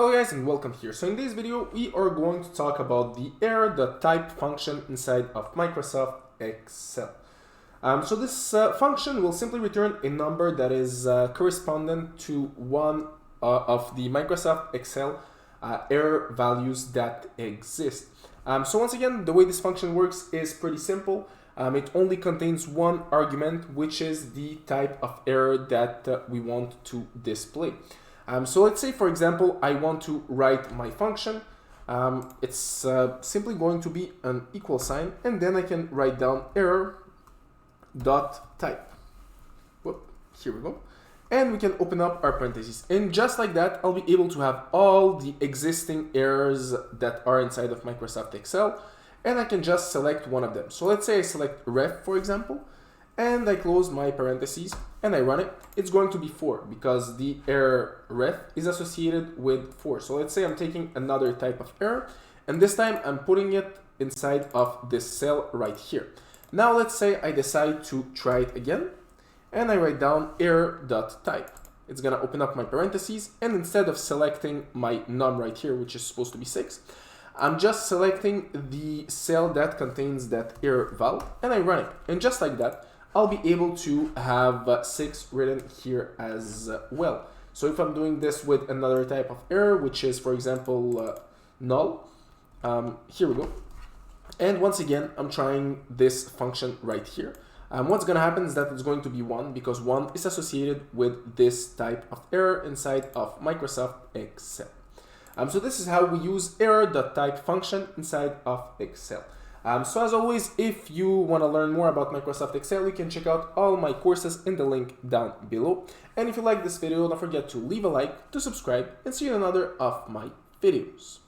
Hello guys and welcome here. So in this video we are going to talk about the ERROR.TYPE function inside of Microsoft Excel. So this function will simply return a number that is correspondent to one of the Microsoft Excel error values that exist. So once again, the way this function works is pretty simple. It only contains one argument, which is the type of error that we want to display. So let's say, for example, I want to write my function. It's simply going to be an equal sign, and then I can write down ERROR.TYPE. Whoop, here we go. And we can open up our parentheses. And just like that, I'll be able to have all the existing errors that are inside of Microsoft Excel, and I can just select one of them. So let's say I select ref, for example, and I close my parentheses and I run it. It's going to be 4 because the error ref is associated with 4. So let's say I'm taking another type of error, and this time I'm putting it inside of this cell right here. Now let's say I decide to try it again, and I write down ERROR.TYPE. It's gonna open up my parentheses, and instead of selecting my num right here, which is supposed to be 6, I'm just selecting the cell that contains that error val, and I run it. And just like that, I'll be able to have 6 written here as well. So if I'm doing this with another type of error, which is, for example, null, here we go. And once again, I'm trying this function right here. What's going to happen is that it's going to be 1 because 1 is associated with this type of error inside of Microsoft Excel. So this is how we use ERROR.TYPE function inside of Excel. So as always, if you want to learn more about Microsoft Excel, you can check out all my courses in the link down below. And if you like this video, don't forget to leave a like, to subscribe, and see you in another of my videos.